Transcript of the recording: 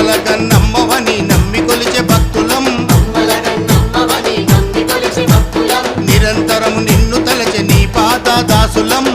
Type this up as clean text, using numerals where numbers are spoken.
అమ్మలగన్నమ్మవని నమ్మి కొలిచే భక్తులం నిరంతరము నిన్ను తలచె నీ పాద దాసులం